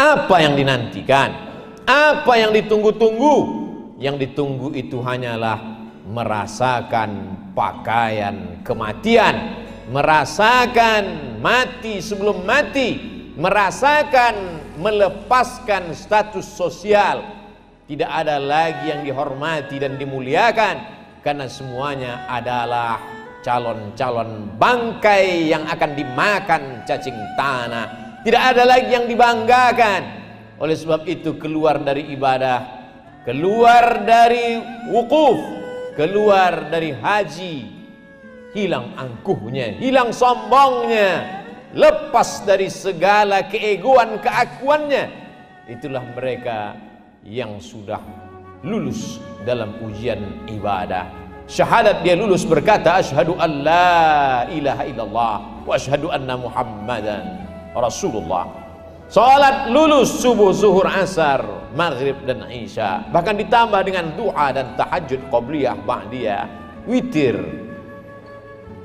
Apa yang dinantikan? Apa yang ditunggu-tunggu? Yang ditunggu itu hanyalah merasakan pakaian kematian, merasakan mati sebelum mati, merasakan melepaskan status sosial. Tidak ada lagi yang dihormati dan dimuliakan, karena semuanya adalah calon-calon bangkai yang akan dimakan cacing tanah. Tidak ada lagi yang dibanggakan. Oleh sebab itu keluar dari ibadah, keluar dari wukuf, keluar dari haji, hilang angkuhnya, hilang sombongnya, lepas dari segala keegoan keakuannya. Itulah mereka yang sudah lulus dalam ujian ibadah. Syahadat dia lulus, berkata asyhadu an la ilaha illallah wa asyhadu anna muhammadan rasulullah. Salat lulus, subuh, zuhur, asar, maghrib dan isya. Bahkan ditambah dengan du'a dan tahajud qabliyah, ba'diyah, witir.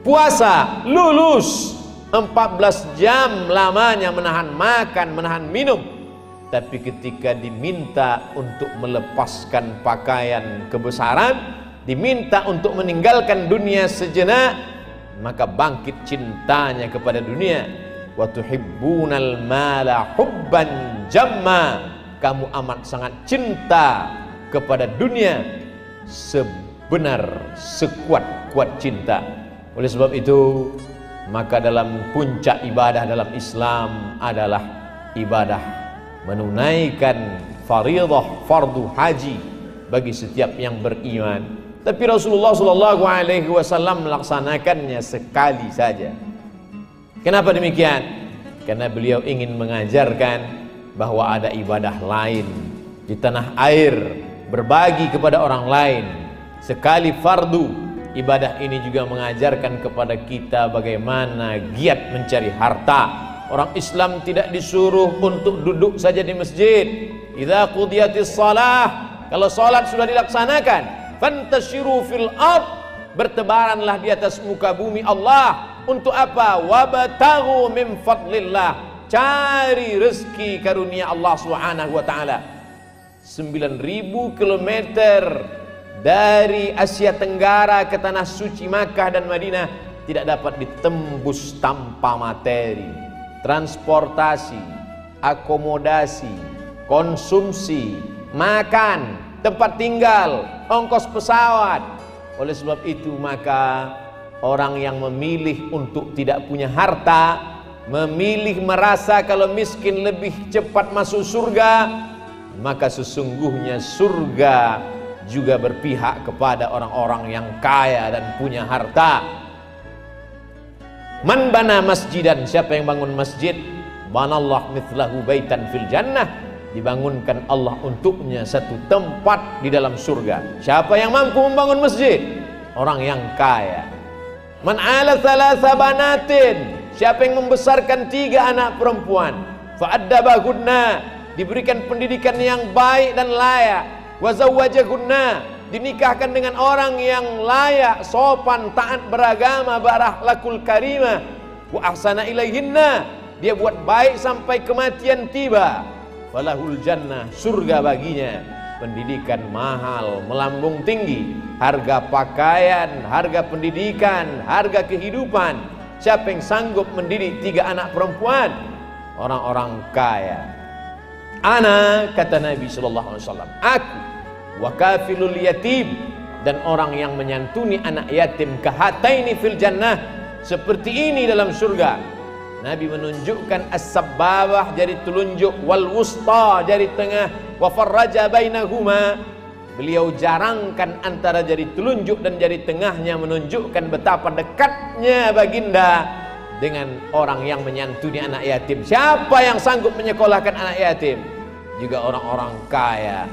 Puasa lulus, 14 jam lamanya menahan makan, menahan minum. Tapi ketika diminta untuk melepaskan pakaian kebesaran, diminta untuk meninggalkan dunia sejenak, maka bangkit cintanya kepada dunia. Wa tuhibbunal mala hubban jamma. Kamu amat sangat cinta kepada dunia sebenar sekuat-kuat cinta. Oleh sebab itu, maka dalam puncak ibadah dalam Islam adalah ibadah menunaikan fardhu fardu haji bagi setiap yang beriman. Tapi Rasulullah SAW melaksanakannya sekali saja. Kenapa demikian? Karena beliau ingin mengajarkan bahwa ada ibadah lain di tanah air, berbagi kepada orang lain. Sekali fardu, ibadah ini juga mengajarkan kepada kita bagaimana giat mencari harta. Orang Islam tidak disuruh untuk duduk saja di masjid. Idza qudiyatis shalah, kalau salat sudah dilaksanakan, fantashiru fil ard, bertebaranlah di atas muka bumi Allah. Untuk apa? Wabtaghu min fadlillah, cari rezeki karunia Allah Subhanahu wa taala. 9.000 kilometer dari Asia Tenggara ke tanah suci Makkah dan Madinah tidak dapat ditembus tanpa materi, transportasi, akomodasi, konsumsi, makan, tempat tinggal, ongkos pesawat. Oleh sebab itu maka orang yang memilih untuk tidak punya harta, memilih merasa kalau miskin lebih cepat masuk surga, maka sesungguhnya surga juga berpihak kepada orang-orang yang kaya dan punya harta. Man bana masjidan, siapa yang bangun masjid, banallah mithlahu baitan fil jannah, dibangunkan Allah untuknya satu tempat di dalam surga. Siapa yang mampu membangun masjid? Orang yang kaya. Man ala thalatha banatin, siapa yang membesarkan 3 anak perempuan, fa'addabahunna, diberikan pendidikan yang baik dan layak, wa zawwajahunna, dinikahkan dengan orang yang layak, sopan, taat beragama, berakhlakul karimah, wa ahsana ilaihinna, dia buat baik sampai kematian tiba, falahul jannah, surga baginya. Pendidikan mahal, melambung tinggi, harga pakaian, harga pendidikan, harga kehidupan. Siapa yang sanggup mendidik 3 anak perempuan? Orang-orang kaya. Ana, kata Nabi SAW, aku wa kafilul yatim, dan orang yang menyantuni anak yatim, kahataini fil jannah, seperti ini dalam surga. Nabi menunjukkan as-sabbabah, jari telunjuk, wal wusta, jari tengah, wa farraja bainahuma. Beliau jarangkan antara jari telunjuk dan jari tengahnya, menunjukkan betapa dekatnya baginda dengan orang yang menyantuni anak yatim. Siapa yang sanggup menyekolahkan anak yatim? Juga orang-orang kaya.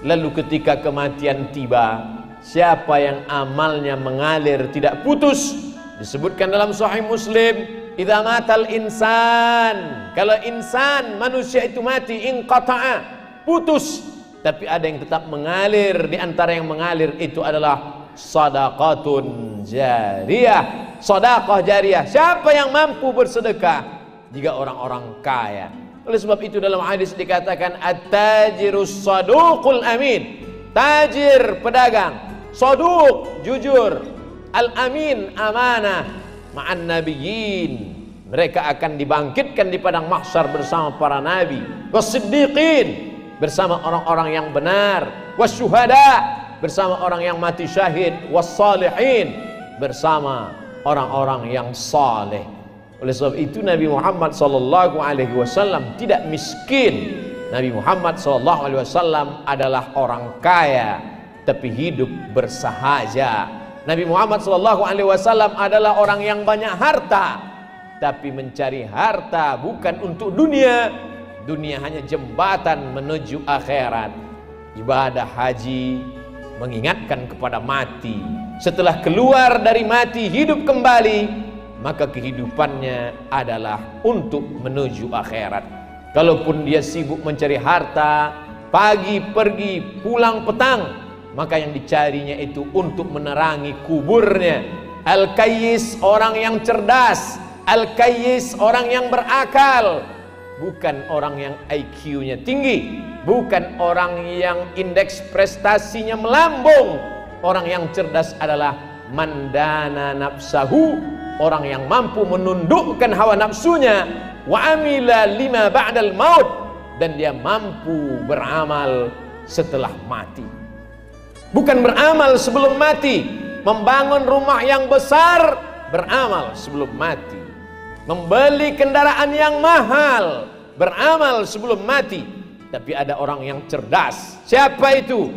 Lalu ketika kematian tiba, siapa yang amalnya mengalir tidak putus? Disebutkan dalam Sahih Muslim, idza matal insan, kalau insan manusia itu mati, inqata'a, putus, tapi ada yang tetap mengalir. Di antara yang mengalir itu adalah sadaqatun jariyah, sedekah jariyah. Siapa yang mampu bersedekah? Jika orang-orang kaya. Oleh sebab itu dalam hadis dikatakan at-tajirus saduqul amin. Tajir pedagang, saduq jujur, al-amin amanah, ma'an nabiyyin. Mereka akan dibangkitkan di padang mahsyar bersama para nabi, was-siddiqin bersama orang-orang yang benar, wasyuhada bersama orang yang mati syahid, was-salihin bersama orang-orang yang saleh. Oleh sebab itu Nabi Muhammad SAW tidak miskin. Nabi Muhammad SAW adalah orang kaya tapi hidup bersahaja. Nabi Muhammad SAW adalah orang yang banyak harta tapi mencari harta bukan untuk dunia. Dunia hanya jembatan menuju akhirat. Ibadah haji mengingatkan kepada mati. Setelah keluar dari mati hidup kembali, maka kehidupannya adalah untuk menuju akhirat. Kalaupun dia sibuk mencari harta, pagi pergi pulang petang, maka yang dicarinya itu untuk menerangi kuburnya. Al-Kayyis orang yang cerdas, Al-Kayyis orang yang berakal, bukan orang yang IQ-nya tinggi, bukan orang yang indeks prestasinya melambung. Orang yang cerdas adalah mandana nafsahu, orang yang mampu menundukkan hawa nafsunya, wa amila lima ba'dal maut, dan dia mampu beramal setelah mati. Bukan beramal sebelum mati, membangun rumah yang besar, beramal sebelum mati. Membeli kendaraan yang mahal, beramal sebelum mati. Tapi ada orang yang cerdas. Siapa itu?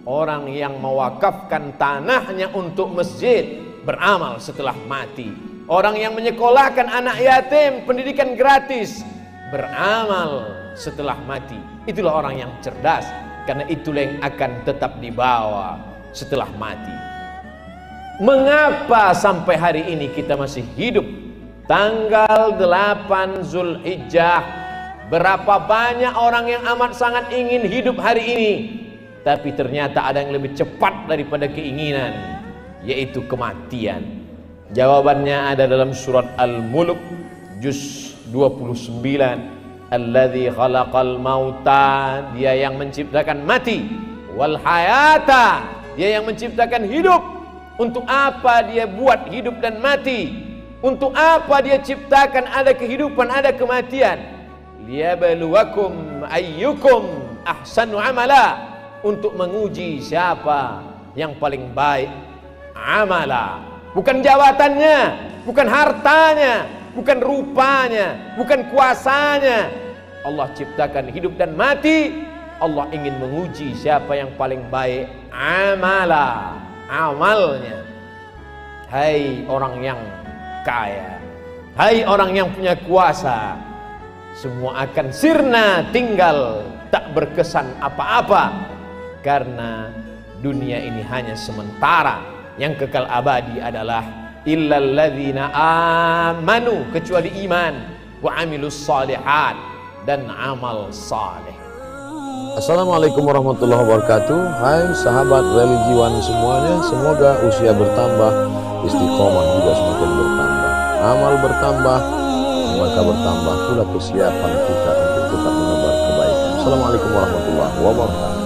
Orang yang mewakafkan tanahnya untuk masjid, beramal setelah mati. Orang yang menyekolahkan anak yatim pendidikan gratis, beramal setelah mati. Itulah orang yang cerdas, karena itulah yang akan tetap dibawa setelah mati. Mengapa sampai hari ini kita masih hidup? Tanggal 8 Zulhijjah, berapa banyak orang yang amat sangat ingin hidup hari ini, tapi ternyata ada yang lebih cepat daripada keinginan, yaitu kematian. Jawabannya ada dalam surat Al-Mulk juz 29. Alladzi khalaqal mauta, dia yang menciptakan mati, wal hayata, dia yang menciptakan hidup. Untuk apa dia buat hidup dan mati? Untuk apa dia ciptakan ada kehidupan, ada kematian? Liyabluwakum ayyukum ahsanu amala, untuk menguji siapa yang paling baik amala. Bukan jabatannya, bukan hartanya, bukan rupanya, bukan kuasanya. Allah ciptakan hidup dan mati. Allah ingin menguji siapa yang paling baik amala, amalnya. Hai orang yang kaya, hai orang yang punya kuasa, semua akan sirna, tinggal tak berkesan apa-apa, karena dunia ini hanya sementara. Yang kekal abadi adalah illal ladzina amanu, kecuali iman, wa amilus shalihat, dan amal saleh. Assalamualaikum warahmatullahi wabarakatuh. Hai sahabat religiwan semuanya, semoga usia bertambah, istiqomah juga semakin bertambah, amal bertambah, maka bertambah pula kesiapan kita untuk tetap menebar kebaikan. Assalamualaikum warahmatullahi wabarakatuh.